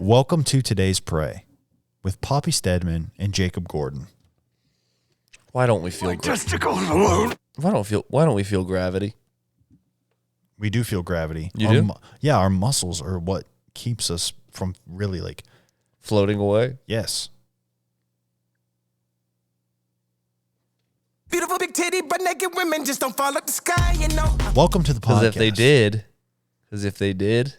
Welcome to today's Pray with Poppy Stedman and Jacob Gordon. Why don't we feel testicles alone? Why don't we feel gravity? We do feel gravity. You do? Yeah, our muscles are what keeps us from really Floating away? yes. Beautiful big titty, but naked women just don't fall up the sky, you know. Welcome to the podcast. Because if they did,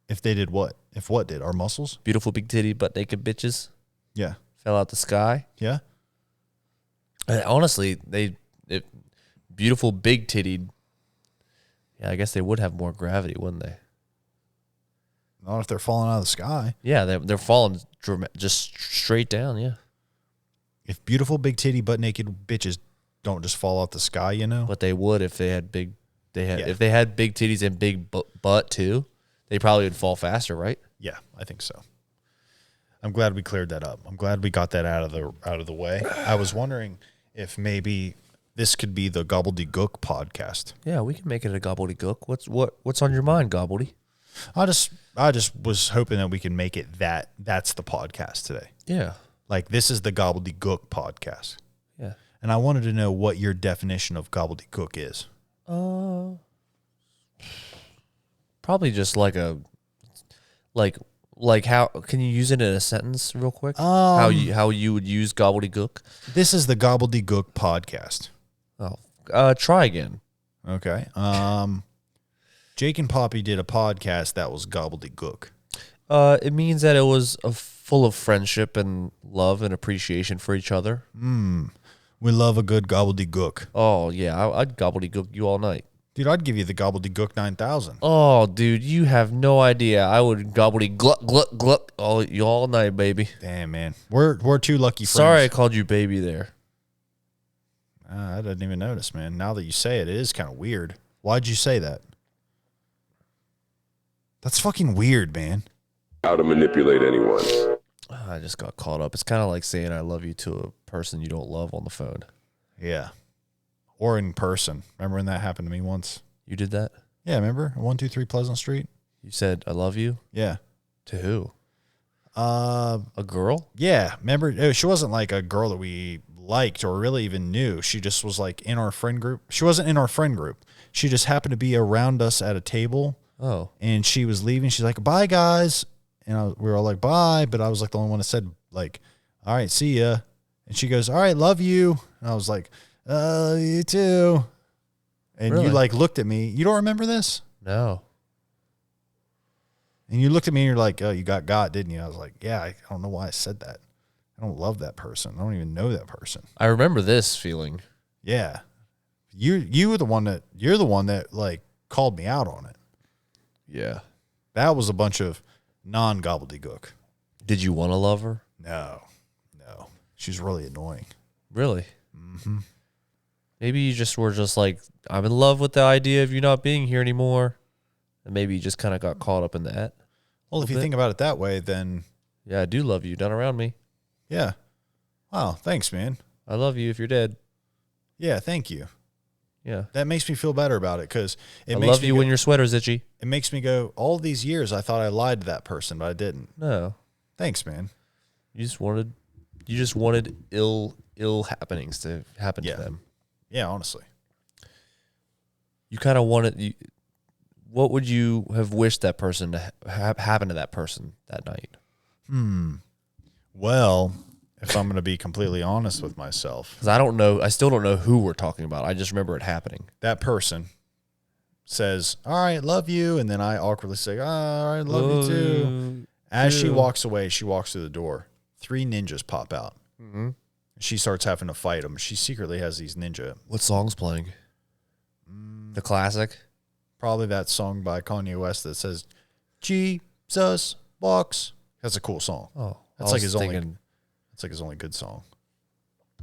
If they did what? If what did? Our muscles? beautiful big titty, butt naked bitches Yeah. fell out the sky. Yeah? And honestly, beautiful big tittied. Yeah, I guess they would have more gravity, wouldn't they? Not if they're falling out of the sky. Yeah, they're falling just straight down. Yeah, If beautiful big titty butt naked bitches don't just fall out the sky, you know? but they would if they had big. Yeah. If they had big titties and big butt too, they probably would fall faster, right? Yeah, I think so. I'm glad we cleared that up. I'm glad we got that out of the way. I was wondering if maybe this could be the Gobbledegook podcast. Yeah, we can make it a gobbledygook. What's on your mind, gobbledy? I just was hoping that we can make it that's the podcast today. Yeah, Like this is the Gobbledegook podcast. yeah. And I wanted to know what your definition of gobbledygook is. Probably just like how can you use it in a sentence real quick? How you would use gobbledygook? This is the Gobbledegook podcast. Oh, try again. Okay. Jake and Poppy did a podcast that was gobbledygook. It means that it was full of friendship and love and appreciation for each other. We love a good gobbledygook. Oh yeah, I'd gobbledygook you all night. Dude, I'd give you the Gobbledegook 9000. Oh, dude, you have no idea. I would gobbledygluck all night, baby. Damn, man. We're two lucky friends. Sorry, I called you baby there. I didn't even notice, man. Now that you say it, it is kind of weird. Why'd you say that? That's fucking weird, man. How to manipulate anyone. I just got caught up. It's kind of like saying I love you to a person you don't love on the phone. Yeah. Or in person. Remember when that happened to me once? You did that? Yeah, remember? 123 Pleasant Street? You said I love you? Yeah. To who? A girl? Yeah. Remember, she wasn't like a girl that we liked or really even knew. She just was like in our friend group. She wasn't in our friend group. She just happened to be around us at a table. Oh. And she was leaving. She's like, bye, guys. And we were all like, bye. But I was like the only one that said, like, all right, see ya. And she goes, all right, love you. And I was like, you too. And Really? you like looked at me. You don't remember this? No. And you looked at me and you're like, oh, you got, didn't you? I was like, yeah, I don't know why I said that. I don't love that person. I don't even know that person. I remember this feeling. Yeah. You're the one that like called me out on it. Yeah. That was a bunch of non-gobbledygook. Did you want to love her? No. She's really annoying. Really? Mm-hmm. Maybe you just were just like, I'm in love with the idea of you not being here anymore. And maybe you just kind of got caught up in that. Well, if you think about it that way, then Yeah, I do love you. Down around me. yeah. Wow, thanks, man. I love you if you're dead. Yeah, thank you. Yeah. That makes me feel better about it because I love you when your sweater's itchy. it makes me go, all these years I thought I lied to that person, but I didn't. No. Thanks, man. You just wanted ill happenings to happen Yeah. to them. Yeah, honestly. You kind of wanted. What would you have wished that person to happen to that person that night? Well, if I'm going to be completely honest with myself, Because I don't know. I still don't know who we're talking about. I just remember it happening. that person says, all right, love you. And then I awkwardly say, all right, love you too. As she walks away, she walks through the door. 3 ninjas pop out. Mm-hmm. She starts having to fight them. She secretly has these ninja. What song's playing? The classic. Probably that song by Kanye West that says, Jesus walks. That's a cool song. Oh, That's like his only good song.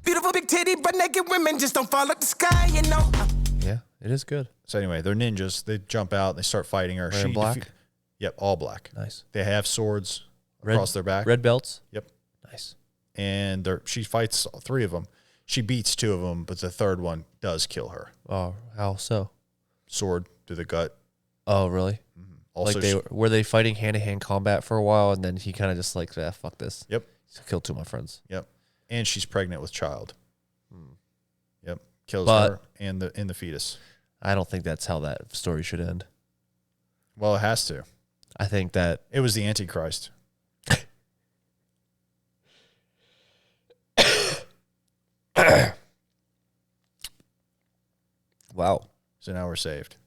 Beautiful big titty, but naked women just don't fall up the sky, you know. Yeah, it is good. So anyway, they're ninjas. They jump out. They start fighting her. Wearing black? Yep, all black. Nice. They have swords across their back. Red belts. Yep. Nice. And she fights 3 of them. She beats 2 of them, but the third one does kill her. Oh, how so? Sword through the gut. Oh, really? Also, Like were they fighting hand-to-hand combat for a while, and then he kind of just like, fuck this. Yep. Killed two of my friends. Yep. And she's pregnant with child. Yep. Kills But- her and the fetus. I don't think that's how that story should end. Well, it has to. I think that It was the Antichrist. wow. So now we're saved.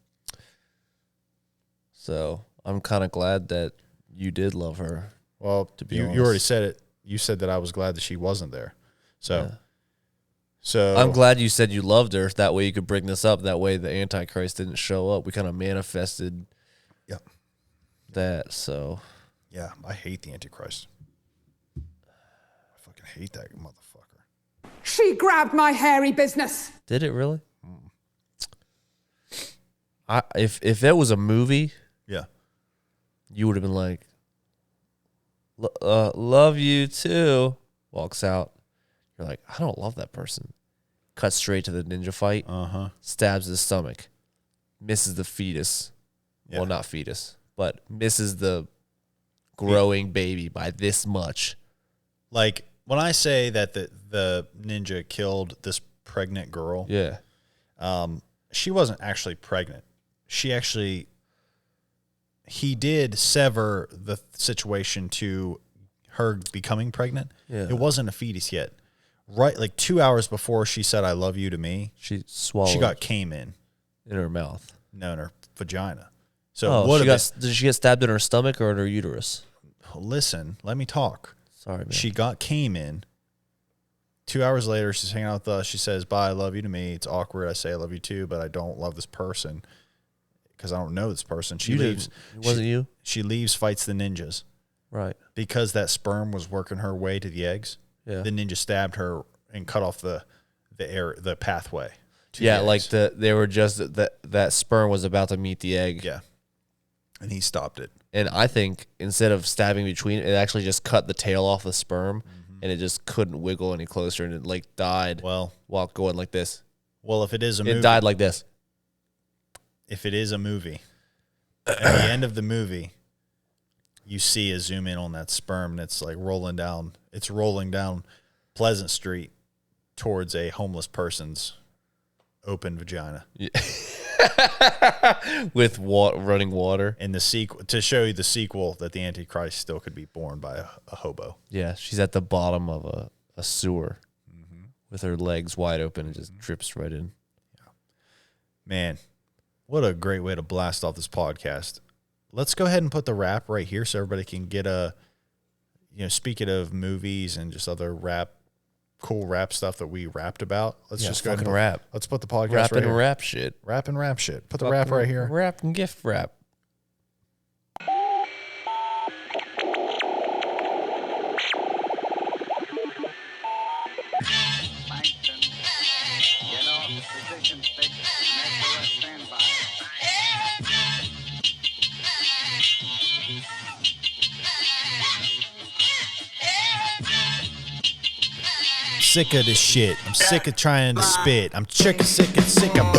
So I'm kind of glad that you did love her. Well, To be you honest. already said it. You said that I was glad that she wasn't there. So, Yeah. so I'm glad you said you loved her. That way you could bring this up. That way the Antichrist didn't show up. We kind of manifested Yep. that. So Yeah, I hate the Antichrist. I fucking hate that motherfucker. She grabbed my hairy business. did it really? If it was a movie, Yeah. you would have been like, love you too. Walks out. You're like, I don't love that person. Cuts straight to the ninja fight. Uh-huh. Stabs his stomach. Misses the fetus. Yeah. Well, not fetus, but misses the growing baby by this much. Like, when I say that the ninja killed this pregnant girl, Yeah. she wasn't actually pregnant. He did sever the situation to her becoming pregnant. Yeah. It wasn't a fetus yet. Right, like 2 hours before she said, I love you to me, She swallowed she got came in her mouth. No, in her vagina. So Oh, what did she get stabbed in her stomach or in her uterus? listen, let me talk. Sorry, man. She got came in. 2 hours later, she's hanging out with us. She says, bye, I love you to me. It's awkward. I say I love you too, but I don't love this person because I don't know this person. She You leaves. didn't. It wasn't you? She leaves, fights the ninjas. Right. Because that sperm was working her way to the eggs. Yeah. The ninja stabbed her and cut off the pathway. To Yeah, the like eggs. they were just that sperm was about to meet the egg. Yeah. And he stopped it. And I think instead of stabbing between, it actually just cut the tail off the sperm, and it just couldn't wiggle any closer, and it like died Well, while going like this. if it is a movie, It died like this. if it is a movie, at the end of the movie, you see a zoom in on that sperm, and it's like rolling down. It's rolling down Pleasant Street towards a homeless person's open vagina. With running water. And the sequel, to show you the sequel, that the Antichrist still could be born by a hobo. Yeah, she's at the bottom of a sewer with her legs wide open and just drips right in. Man, what a great way to blast off this podcast. Let's go ahead and put the rap right here so everybody can get speaking of movies and just other cool rap stuff that we rapped about. Let's Yeah, just go ahead and fucking rap. Let's put the podcast Rap right and here. rap shit. Rap and rap shit. Put the rap right here. Rap and gift wrap. Langston, get off the position stick and make the rest stand by. Sick of this shit. I'm sick of trying to spit. I'm sick of sick of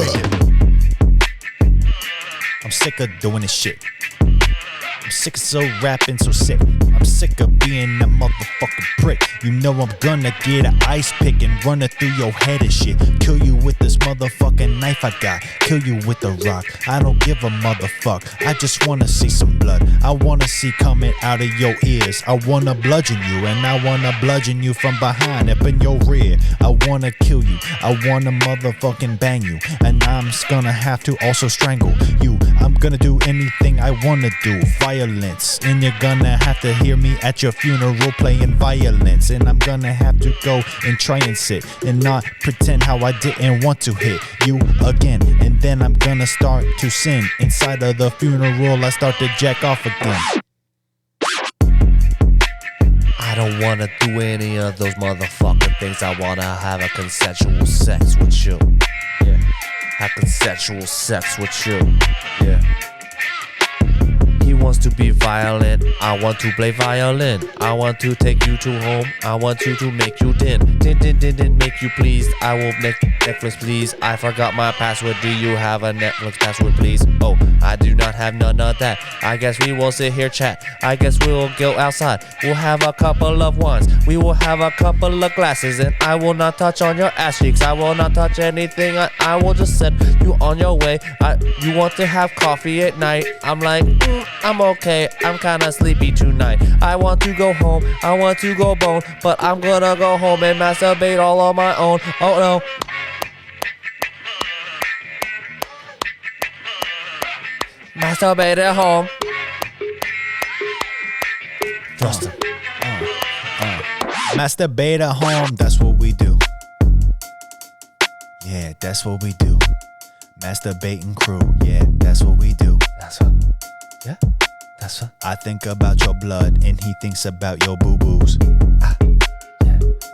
I'm sick of doing this shit. I'm sick of so rapping so sick. I'm sick of being that motherfucking prick. You know I'm gonna get an ice pick and run it through your head and shit. Kill you with this motherfucking knife I got. Kill you with a rock. I don't give a motherfuck. I just wanna see some blood. I wanna see coming out of your ears. I wanna bludgeon you, and I wanna bludgeon you from behind up in your rear. I wanna kill you. I wanna motherfucking bang you, and I'm just gonna have to also strangle you. I'm gonna do anything I wanna do. Violence, and you're gonna have to hear me at your funeral playing violence. And I'm gonna have to go and try and sit and not pretend how I didn't want to hit you again. And then I'm gonna start to sin. Inside of the funeral, I start to jack off again. I don't wanna do any of those motherfucking things. I wanna have a consensual sex with you. Yeah. Have consensual sex with you. Yeah. He wants to be violent. I want to play violin. I want to take you to home. I want you to make you din. Din din din din, make you pleased. I will make Netflix, please. I forgot my password. Do you have a Netflix password, please? Oh, I do not have none of that. I guess we will sit here chat. I guess we will go outside. We'll have a couple of wines. We will have a couple of glasses. And I will not touch on your ass cheeks. I will not touch anything. I will just send you on your way. You want to have coffee at night. I'm like, I'm okay. I'm kind of sleepy tonight. I want to go home. I want to go bone. But I'm gonna go home and masturbate all on my own. Oh no. Masturbate at home. Masturbate at home, that's what we do. Yeah, that's what we do. Masturbating crew, yeah, that's what we do. That's what. Yeah. That's what. I think about your blood and he thinks about your boo-boos.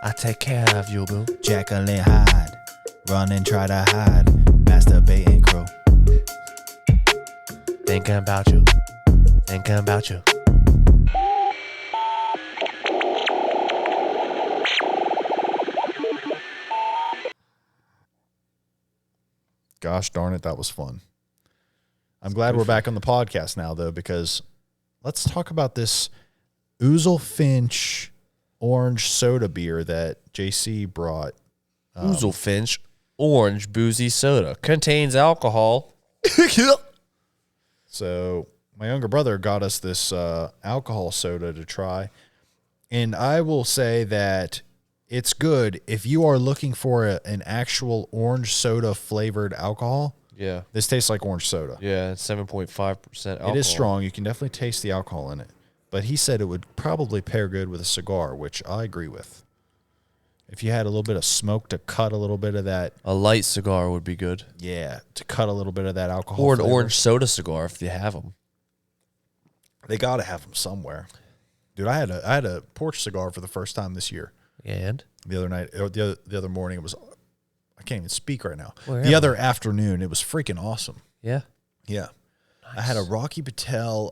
I take care of you, boo. Jacqueline Hyde, run and try to hide. Masturbating crew. Thinking about you. Thinking about you. Gosh darn it, that was fun. I'm glad we're back on the podcast now, though, because let's talk about this Ouzel Finch orange soda beer that JC brought. Ouzel Finch orange boozy soda contains alcohol. So my younger brother got us this alcohol soda to try, and I will say that it's good if you are looking for an actual orange soda flavored alcohol. Yeah. This tastes like orange soda. Yeah, it's 7.5% alcohol. It is strong. You can definitely taste the alcohol in it. But he said it would probably pair good with a cigar, which I agree with. If you had a little bit of smoke to cut a little bit of that. A light cigar would be good. Yeah, to cut a little bit of that alcohol. Or an flavor. orange soda cigar if you have them. They got to have them somewhere. Dude, I had a porch cigar for the first time this year. And? The other night, or the other morning, it was, I can't even speak right now. Where The am other afternoon, it was freaking awesome. Yeah. Yeah. Nice. I had a Rocky Patel,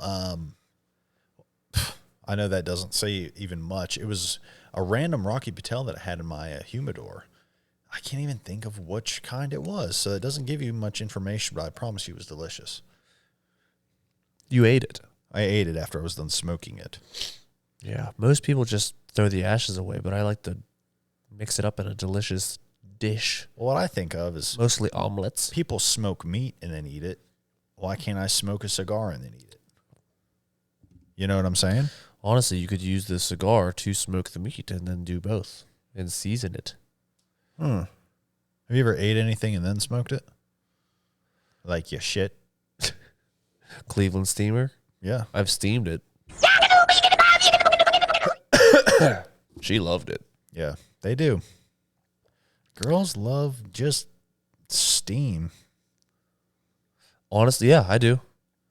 I know that doesn't say even much. It was a random Rocky Patel that I had in my humidor. I can't even think of which kind it was, so it doesn't give you much information, but I promise you it was delicious. You ate it. I ate it after I was done smoking it. Yeah. Most people just throw the ashes away, but I like to mix it up in a delicious dish. Well, what I think of is mostly omelets. People smoke meat and then eat it. Why can't I smoke a cigar and then eat it? You know what I'm saying? Honestly, you could use the cigar to smoke the meat and then do both and season it. Have you ever ate anything and then smoked it? Like your shit? Cleveland steamer? Yeah. I've steamed it. She loved it. Yeah, they do. Girls love just steam. Honestly, yeah, I do.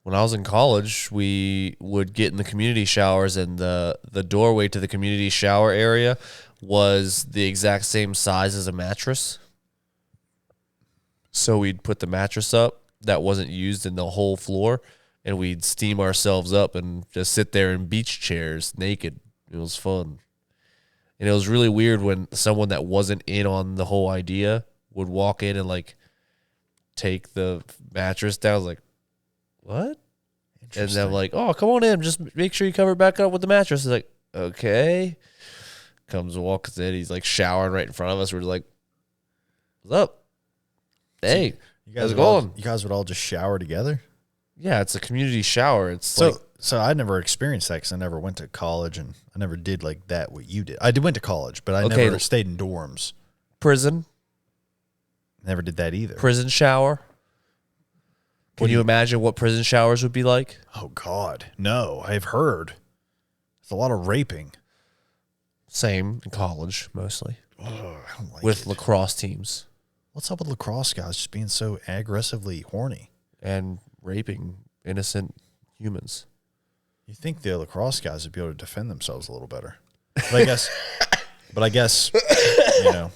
When I was in college, we would get in the community showers, and the doorway to the community shower area was the exact same size as a mattress. So we'd put the mattress up that wasn't used in the whole floor, and we'd steam ourselves up and just sit there in beach chairs naked. It was fun. And it was really weird when someone that wasn't in on the whole idea would walk in and like take the mattress down. I was like, what? And then I'm like, oh, come on in. Just make sure you cover it back up with the mattress. He's like, okay. Comes and walks in. He's like showering right in front of us. We're like, what's up? Hey, You guys how's it would all- going? You guys would all just shower together? Yeah, it's a community shower. It's So I never experienced that because I never went to college and I never did like that what you did. I went to college, but I never stayed in dorms. Prison. Never did that either. Prison shower. Can you imagine what prison showers would be like? Oh, God. No, I've heard. It's a lot of raping. Same in college, mostly. Oh, I don't like with it. lacrosse teams. What's up with lacrosse guys just being so aggressively horny? And raping innocent humans. You think the lacrosse guys would be able to defend themselves a little better. But I guess, you know.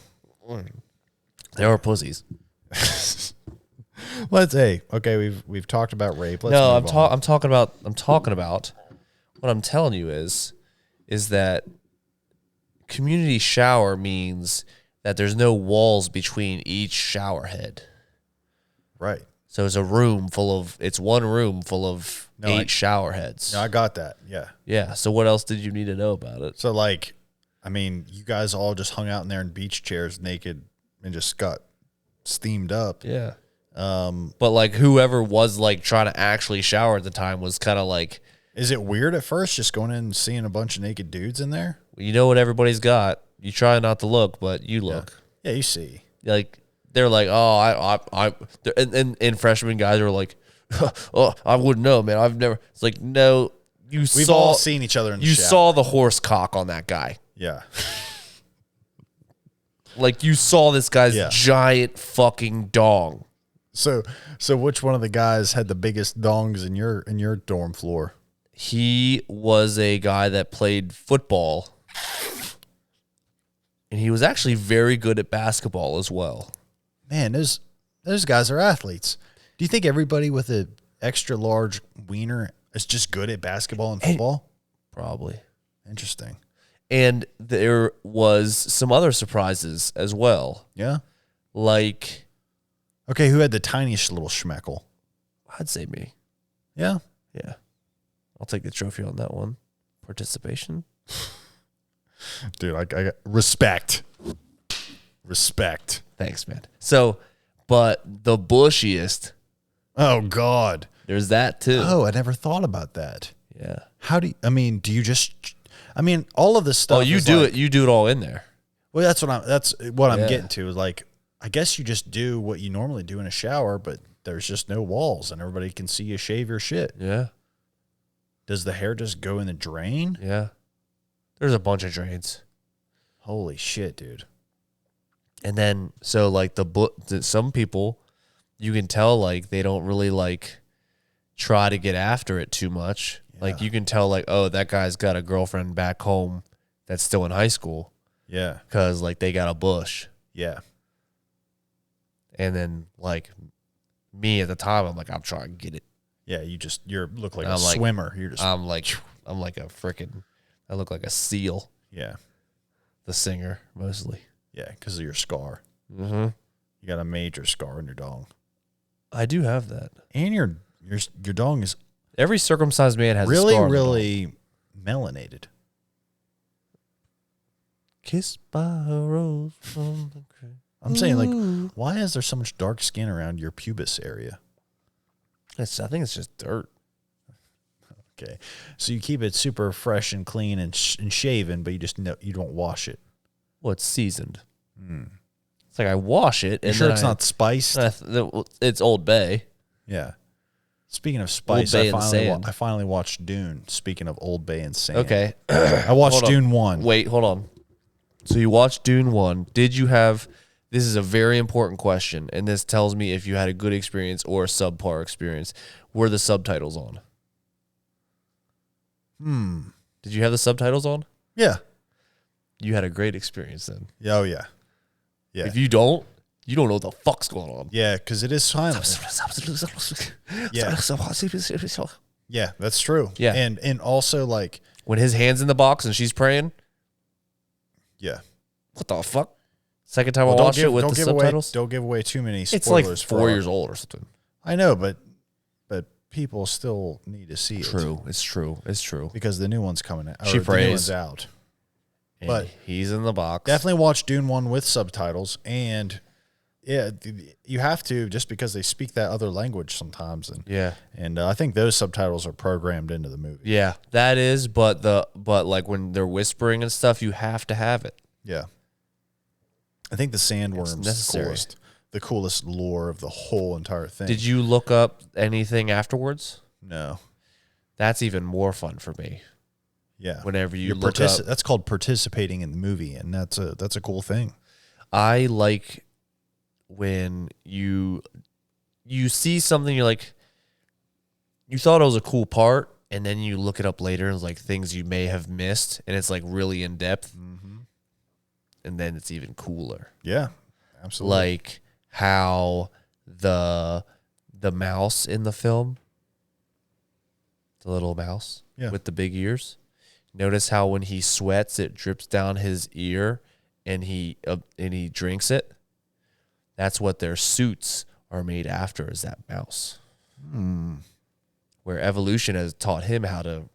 They are pussies. We've talked about rape. I'm talking about what I'm telling you is that community shower means that there's no walls between each shower head. Right. So it's it's one room full of 8 shower heads. No, I got that. Yeah. Yeah. So what else did you need to know about it? So like, I mean, you guys all just hung out in there in beach chairs naked and just got steamed up. Yeah. But like whoever was like trying to actually shower at the time was kind of like, is it weird at first just going in and seeing a bunch of naked dudes in there? you know what everybody's got. You try not to look, but you look. Yeah, you see. Like they're like, oh, and freshman guys are like, oh, I wouldn't know, man. I've never. It's like, no, We've all seen each other in the You shower. saw the horse cock on that guy. Yeah. Like you saw this guy's giant fucking dong. So which one of the guys had the biggest dongs in your dorm floor? He was a guy that played football, and he was actually very good at basketball as well. Man, those guys are athletes. Do you think everybody with an extra large wiener is just good at basketball and football? Probably. Interesting. And there was some other surprises as well. Yeah. Like, okay, who had the tiniest little schmeckle? I'd say me. Yeah. Yeah. I'll take the trophy on that one. Participation. Dude, I got respect. Respect. Thanks, man. So, but the bushiest. Oh, God. There's that too. Oh, I never thought about that. Yeah. Do you just, all of this stuff. Oh, you do it. You do it all in there. Well, that's what I'm getting to. Is like, I guess you just do what you normally do in a shower, but there's just no walls and everybody can see you shave your shit. Yeah. Does the hair just go in the drain? Yeah. There's a bunch of drains. Holy shit, dude. And then, so like some people, you can tell like they don't really like try to get after it too much. Yeah. Like you can tell like, oh, that guy's got a girlfriend back home that's still in high school. Yeah. Because like they got a bush. Yeah. And then like me at the time, I'm like, I'm trying to get it. Yeah, you look like a swimmer. I'm like a freaking, I look like a seal. Yeah. The singer, mostly. Yeah, because of your scar. Mm-hmm. You got a major scar in your dong. I do have that. And your dong is every circumcised man has really, a scar. Really melanated. Kissed by a rose from the grave. I'm saying, like, why is there so much dark skin around your pubis area? I think it's just dirt. Okay, so you keep it super fresh and clean and shaven, but you don't wash it. Well, it's seasoned. It's like I wash it. You sure it's not spiced? It's Old Bay. Yeah. Speaking of spice, I finally watched Dune. Speaking of Old Bay and sand. Okay, I watched Dune 1. Wait, hold on. So you watched Dune 1. Did you have? This is a very important question, and this tells me if you had a good experience or a subpar experience. Were the subtitles on? Did you have the subtitles on? Yeah. You had a great experience then. Yeah, oh, yeah. Yeah. If you don't know what the fuck's going on. Yeah, because it is silent. Yeah. Yeah, that's true. Yeah. And also, like, when his hand's in the box and she's praying. Yeah. What the fuck? Second time I watched it with the subtitles. Don't give away too many spoilers. It's like 4 years old or something. I know, but people still need to see it. True. It's true. It's true. Because the new one's coming out. She prays. The new one's out. And but he's in the box. Definitely watch Dune 1 with subtitles. And yeah, you have to, just because they speak that other language sometimes. And yeah. And I think those subtitles are programmed into the movie. Yeah, that is. But like when they're whispering and stuff, you have to have it. Yeah. I think the sandworm's the coolest lore of the whole entire thing. Did you look up anything afterwards? No. That's even more fun for me. Yeah. Whenever you look up. That's called participating in the movie, and that's a cool thing. I like when you see something, you're like, you thought it was a cool part, and then you look it up later and it's like things you may have missed, and it's like really in depth. Mm-hmm. And then it's even cooler. Yeah, absolutely. Like how the mouse in the film, the little mouse with the big ears. Notice how when he sweats, it drips down his ear, and he drinks it, that's what their suits are made after, is that mouse. Where evolution has taught him how to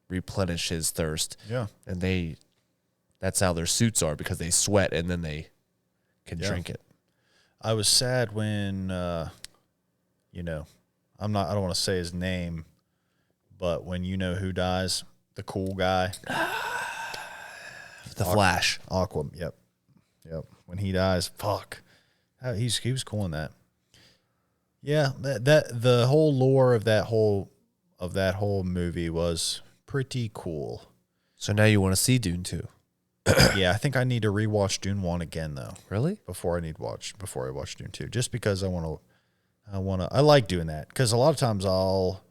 replenish his thirst. Yeah. And that's how their suits are, because they sweat and then they can drink it. I was sad when, I don't want to say his name, but when you know who dies, the cool guy. The Flash. Aqua. Yep. When he dies, fuck. He was cool in that. Yeah, that the whole lore of that whole movie was pretty cool. So now you want to see Dune 2. Yeah, I think I need to rewatch Dune 1 again though. Really? Before I watch Dune 2, just because I like doing that, because a lot of times I'll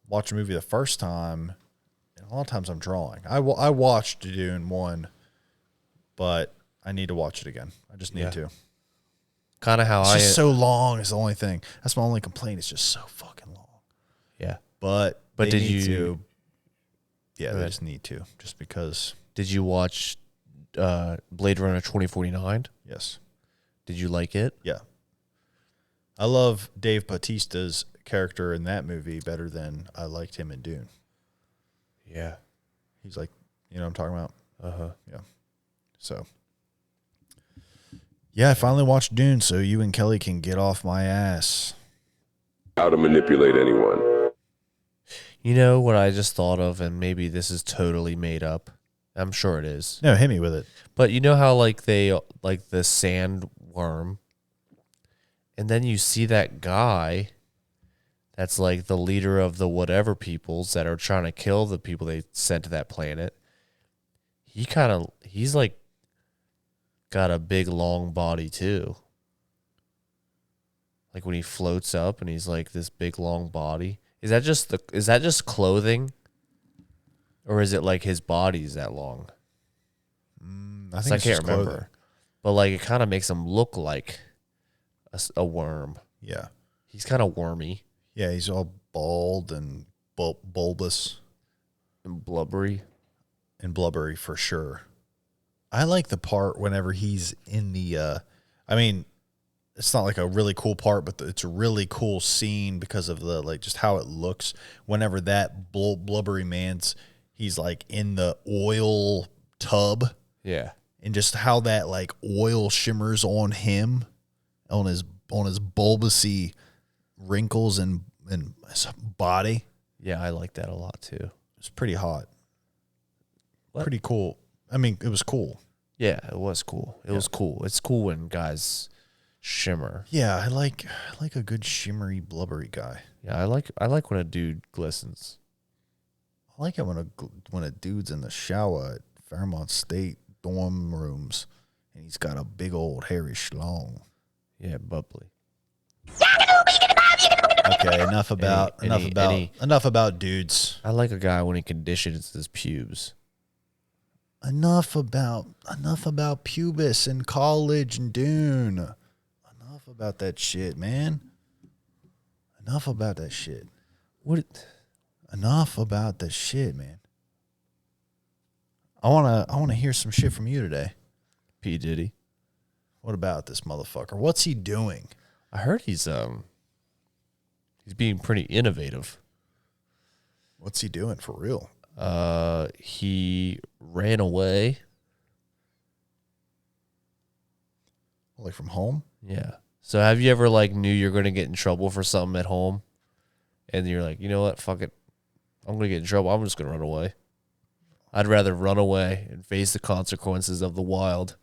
watch a movie the first time, and a lot of times I'm drawing. I watched Dune 1, but I need to watch it again. I just need to. Kind of how It's just so long is the only thing. That's my only complaint. It's just so fucking long. Yeah. But did need you? To, yeah, they just need to. Just because. Did you watch Blade Runner 2049? Yes. Did you like it? Yeah. I love Dave Bautista's character in that movie better than I liked him in Dune. Yeah. He's like, you know what I'm talking about? Uh-huh. Yeah. So. Yeah, I finally watched Dune, so you and Kelly can get off my ass. How to manipulate anyone. You know what I just thought of, and maybe this is totally made up. I'm sure it is. No, hit me with it. But you know how like the sandworm, and then you see that guy that's like the leader of the whatever peoples that are trying to kill the people they sent to that planet. He's like got a big long body too. Like when he floats up and he's like this big long body. Is that just clothing? Or is it like his body's that long? I think I can't remember. But like it kind of makes him look like a worm. Yeah. He's kind of wormy. Yeah, he's all bald and bulbous. And blubbery. And blubbery for sure. I like the part whenever he's in the, it's not like a really cool part, but it's a really cool scene because of the, like, just how it looks whenever that blubbery he's like in the oil tub. Yeah. And just how that like oil shimmers on him, on his bulbousy wrinkles and his body. Yeah, I like that a lot too. It's pretty hot. What? Pretty cool. I mean, it was cool. Yeah, it was cool. It was cool. It's cool when guys shimmer. Yeah, I like a good shimmery blubbery guy. Yeah, I like when a dude glistens. I like it when a dude's in the shower at Fairmont State dorm rooms and he's got a big old hairy schlong. Yeah, bubbly. Okay, enough about dudes. I like a guy when he conditions his pubes. Enough about pubis and college and Dune. Enough about that shit, man. Enough about that shit. Enough about that shit, man. I wanna hear some shit from you today. P. Diddy. What about this motherfucker? What's he doing? I heard he's being pretty innovative. What's he doing for real? He ran away. Like from home? Yeah. So have you ever like knew you're going to get in trouble for something at home and you're like, you know what? Fuck it. I'm going to get in trouble. I'm just going to run away. I'd rather run away and face the consequences of the wild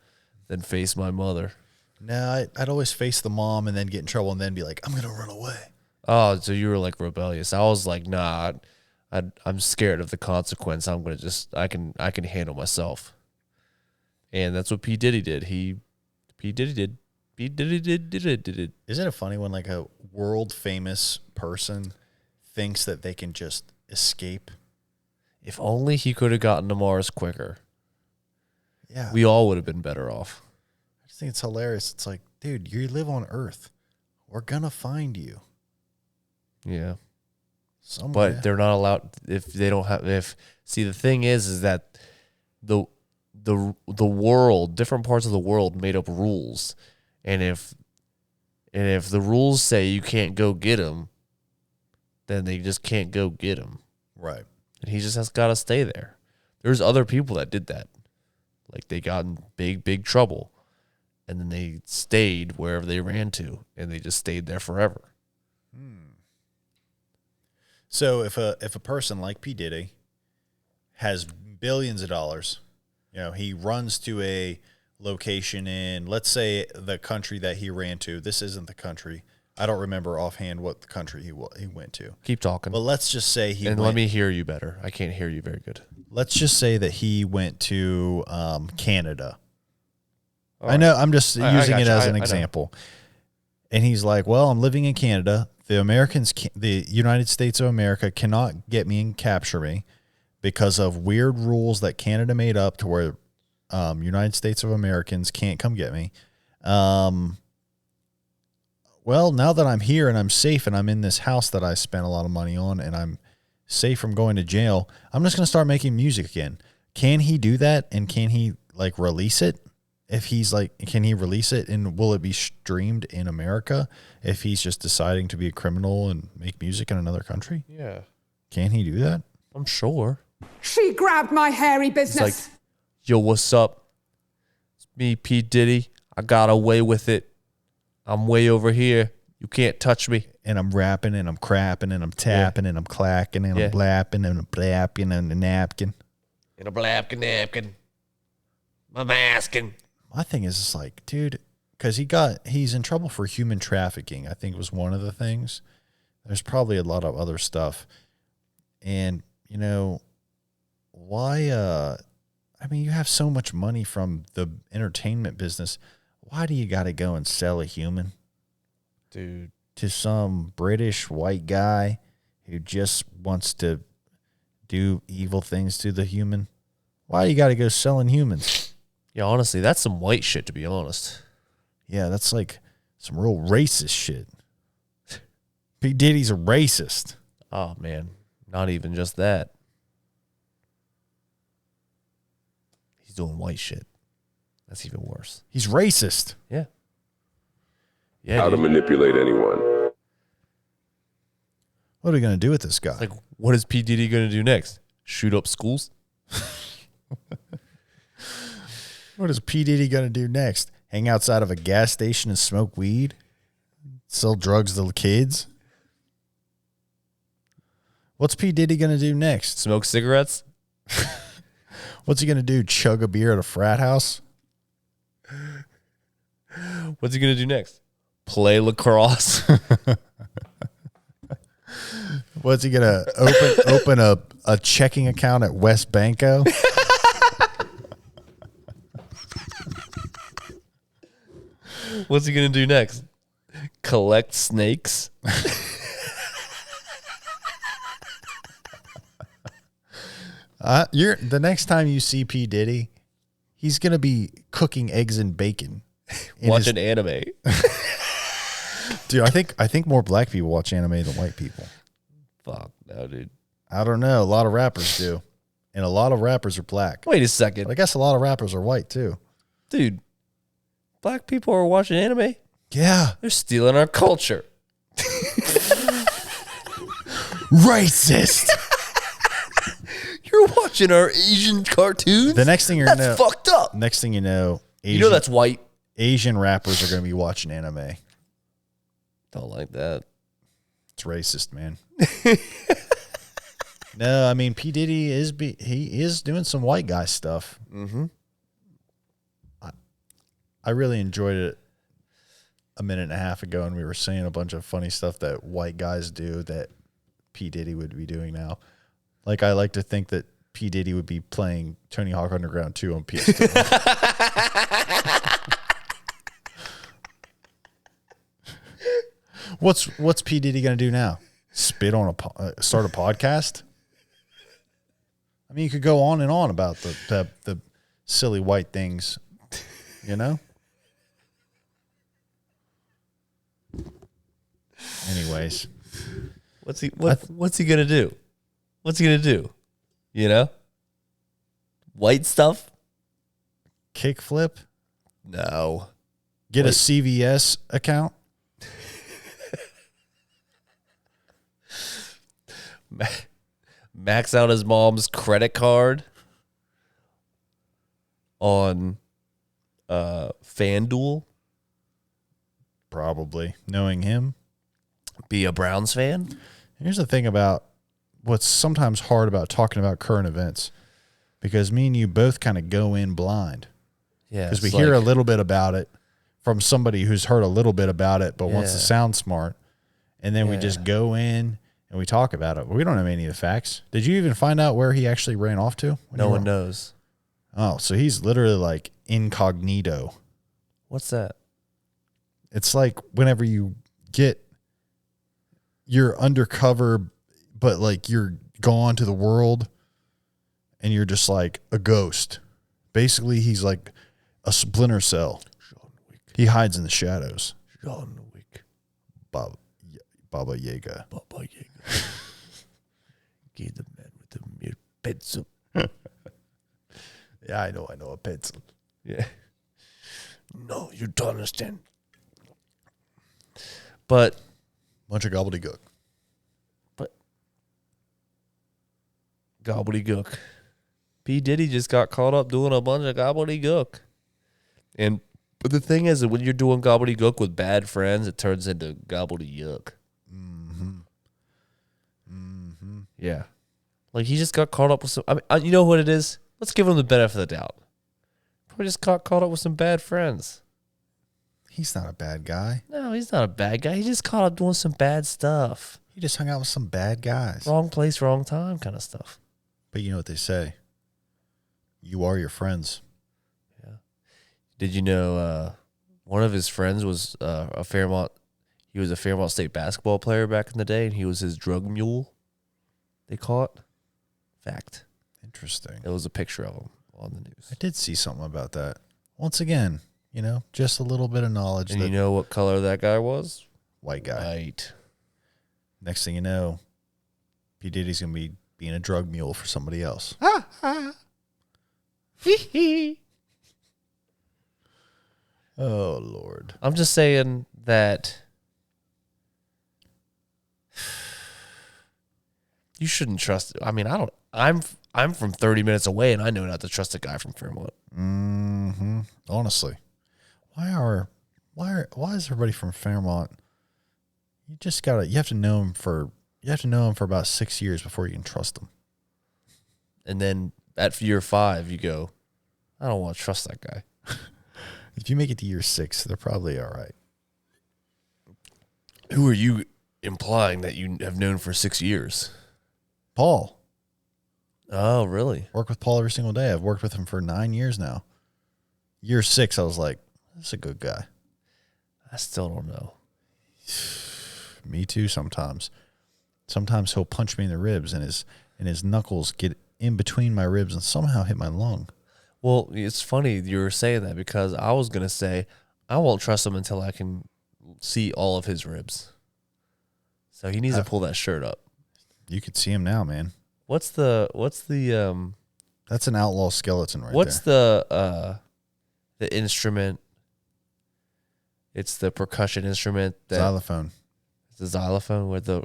than face my mother. No, I'd always face the mom and then get in trouble and then be like, I'm going to run away. Oh, so you were like rebellious. I was like, nah, I'm scared of the consequence. I'm going to I can handle myself. And that's what P. Diddy did. P. Diddy did. Isn't it funny when like a world famous person thinks that they can just escape? If only he could have gotten to Mars quicker. Yeah. We all would have been better off. I just think it's hilarious. It's like, dude, you live on Earth. We're going to find you. Yeah. Somewhere. But they're not allowed see the thing is that the world, different parts of the world made up rules, and if the rules say you can't go get him, then they just can't go get him. Right. And he just has got to stay there. There's other people that did that. Like, they got in big trouble, and then they stayed wherever they ran to, and they just stayed there forever. So if a person like P. Diddy has billions of dollars, he runs to a location in, let's say, the country that he ran to. This isn't the country. I don't remember offhand what the country he went to. Keep talking. But let's just say let me hear you better. I can't hear you very good. Let's just say that he went to Canada. All I right. know. I'm just using it as an I example. And he's like, well, I'm living in Canada. The United States of America cannot get me and capture me because of weird rules that Canada made up to where United States of Americans can't come get me. Well, now that I'm here and I'm safe and I'm in this house that I spent a lot of money on and I'm safe from going to jail, I'm just going to start making music again. Can he do that? And can he release it? If he's can he release it and will it be streamed in America if he's just deciding to be a criminal and make music in another country? Yeah. Can he do that? I'm sure. She grabbed my hairy business. It's like, yo, what's up? It's me, P. Diddy. I got away with it. I'm way over here. You can't touch me. And I'm rapping and I'm crapping and I'm tapping and I'm clacking and I'm blapping and I'm blapping and a napkin. And a blapkin napkin. I'm asking. My thing is just dude, because he's in trouble for human trafficking, I think was one of the things. There's probably a lot of other stuff. And, why, you have so much money from the entertainment business. Why do you got to go and sell a human? Dude. To some British white guy who just wants to do evil things to the human? Why do you got to go selling humans? Yeah, honestly, that's some white shit, to be honest. Yeah, that's some real racist shit. P. Diddy's a racist. Oh, man. Not even just that. He's doing white shit. That's even worse. He's racist. Yeah. Yeah. How to manipulate anyone. What are we going to do with this guy? It's like, what is P. Diddy going to do next? Shoot up schools? What is P. Diddy going to do next? Hang outside of a gas station and smoke weed? Sell drugs to the kids? What's P. Diddy going to do next? Smoke cigarettes? What's he going to do? Chug a beer at a frat house? What's he going to do next? Play lacrosse? What's he going to open a checking account at West Banco? What's he going to do next? Collect snakes? The next time you see P. Diddy, he's going to be cooking eggs and bacon. Watching anime. Dude, I think more black people watch anime than white people. Fuck no, dude. I don't know. A lot of rappers do. And a lot of rappers are black. Wait a second. But I guess a lot of rappers are white too. Dude, black people are watching anime? Yeah. They're stealing our culture. Racist. You're watching our Asian cartoons? The next thing you're That's fucked up. Next thing you know, that's white. Asian rappers are going to be watching anime. Don't like that. It's racist, man. No, I mean P. Diddy is doing some white guy stuff. Mm-hmm. I really enjoyed it a minute and a half ago, and we were saying a bunch of funny stuff that white guys do that P. Diddy would be doing now. Like, I like to think that P. Diddy would be playing Tony Hawk Underground 2 on PS2. What's P. Diddy going to do now? Spit on start a podcast? I mean, you could go on and on about the silly white things, you know? Anyways. What's he gonna do? What's he gonna do? You know? White stuff? Kickflip? No. Get a CVS account? Max out his mom's credit card on FanDuel. Probably. Knowing him. Be a Browns fan. Here's the thing about what's sometimes hard about talking about current events, because me and you both kind of go in blind. Yeah. Because we hear a little bit about it from somebody who's heard a little bit about it but wants to sound smart. And then we just go in and we talk about it. We don't have any of the facts. Did you even find out where he actually ran off to? No one knows. Oh, so he's literally like incognito. What's that? It's like whenever you're undercover, but like you're gone to the world and you're just like a ghost. Basically, he's like a Splinter Cell. He hides in the shadows. John Wick. Baba Yaga. Baba Yaga. Give the man with the mere pencil. Yeah, I know a pencil. Yeah. No, you don't understand. But Bunch of gobbledygook. Gobbledegook. P. Diddy just got caught up doing a bunch of gobbledygook. And but the thing is that when you're doing gobbledygook with bad friends, it turns into gobbledygook. Yeah. Like he just got caught up with some. I mean, you know what it is? Let's give him the benefit of the doubt. Probably just got caught up with some bad friends. He's not a bad guy. No, he's not a bad guy. He just caught up doing some bad stuff. He just hung out with some bad guys. Wrong place, wrong time kind of stuff. But you know what they say? You are your friends. Yeah. Did you know one of his friends was a Fairmont? He was a Fairmont State basketball player back in the day, and he was his drug mule. They call it. Fact. Interesting. It was a picture of him on the news. I did see something about that. Once again, just a little bit of knowledge. And you know what color that guy was? White guy. White. Next thing you know, P. Diddy's going to be being a drug mule for somebody else. Oh, Lord. I'm just saying that you shouldn't trust. I mean, I'm from 30 minutes away, and I know not to trust a guy from Fairmont. Mm-hmm. Honestly, why is everybody from Fairmont? You have to know him for about 6 years before you can trust them. And then at year 5, you go, I don't want to trust that guy. If you make it to year 6, they're probably all right. Who are you implying that you have known for 6 years? Paul. Oh, really? Work with Paul every single day. I've worked with him for 9 years now. Year 6, I was like, this is a good guy. I still don't know. Me too sometimes. Sometimes he'll punch me in the ribs and his knuckles get in between my ribs and somehow hit my lung. Well, it's funny you were saying that because I was going to say I won't trust him until I can see all of his ribs. So he needs to pull that shirt up. You could see him now, man. What's the That's an outlaw skeleton right what's there. the instrument? It's the percussion instrument that Xylophone. It's the xylophone with the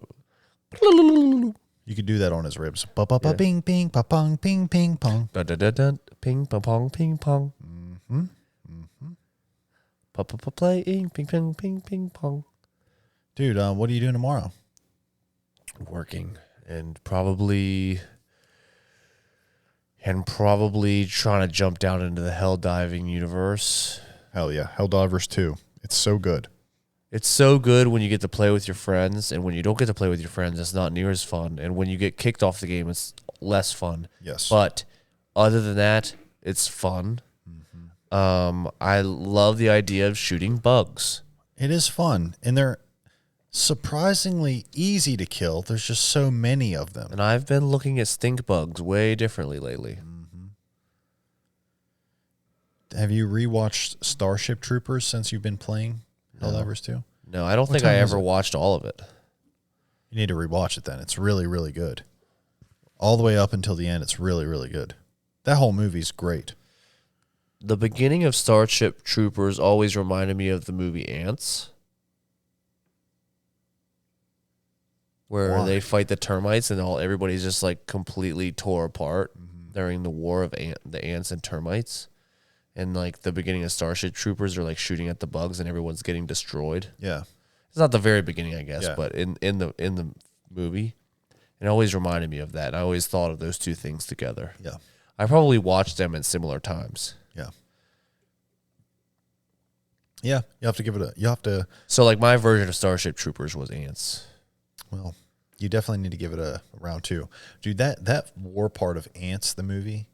You could do that on his ribs. Ba ba ba bing bing pa pong ping ping pong. da da da da ping pong ping pong. Mm-hmm. Mm-hmm. Pa pa pa playing ping ping ping ping pong. Dude, what are you doing tomorrow? Working and probably trying to jump down into the hell diving universe. Hell yeah. Helldivers 2. It's so good. It's so good when you get to play with your friends, and when you don't get to play with your friends, it's not near as fun. And when you get kicked off the game, it's less fun. Yes. But other than that, it's fun. Mm-hmm. I love the idea of shooting bugs. It is fun, and they're surprisingly easy to kill. There's just so many of them. And I've been looking at stink bugs way differently lately. Have you rewatched Starship Troopers since you've been playing Helldivers 2? No, I don't think time I is ever it? watched all of it. You need to rewatch it then. It's really, really good. All the way up until the end, it's really, really good. That whole movie's great. The beginning of Starship Troopers always reminded me of the movie Ants, where they fight the termites and everybody's just like completely tore apart during the war of the ants and termites. And like the beginning of Starship Troopers are like shooting at the bugs and everyone's getting destroyed. Yeah. It's not the very beginning, I guess, Yeah. but in the movie, it always reminded me of that. I always thought of those two things together. Yeah. I probably watched them at similar times. Yeah. Yeah. You have to, So like my version of Starship Troopers was Ants. well, you definitely need to give it a round 2. Dude, that war part of Ants, the movie,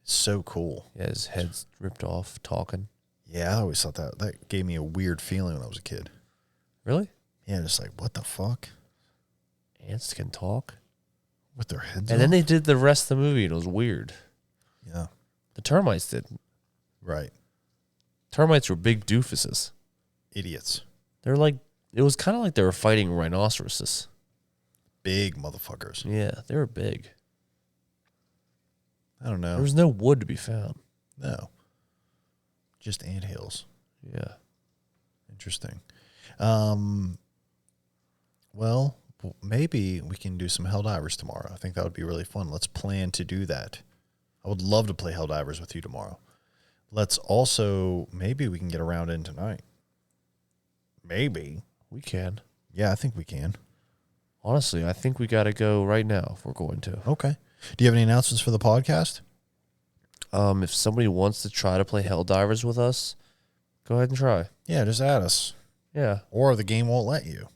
is so cool. Yeah, his head's ripped off talking. Yeah, I always thought that gave me a weird feeling when I was a kid. Really? Yeah, just like, what the fuck? Ants can talk? With their heads And then off? they did the rest of the movie and it was weird. Yeah. The termites didn't. Right. Termites were big doofuses. Idiots. They're like, it was kind of like they were fighting rhinoceroses. Big motherfuckers. Yeah, they were big. I don't know. There was no wood to be found. No. Just anthills. Yeah. Interesting. Well, maybe we can do some Helldivers tomorrow. I think that would be really fun. Let's plan to do that. I would love to play Helldivers with you tomorrow. Let's also, maybe we can get a round in tonight. Maybe. We can. Yeah, I think we can. Honestly, I think we got to go right now if we're going to. Okay. Do you have any announcements for the podcast? If somebody wants to try to play Helldivers with us, go ahead and try. Yeah, just add us. Yeah. Or the game won't let you.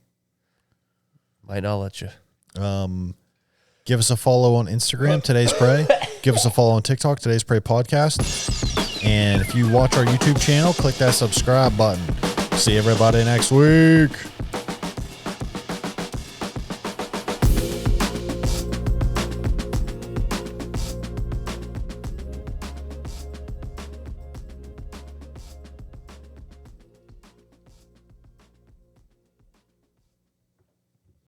Might not let you. Give us a follow on Instagram, Today's Pray. Give us a follow on TikTok, Today's Pray Podcast. And if you watch our YouTube channel, click that subscribe button. See everybody next week.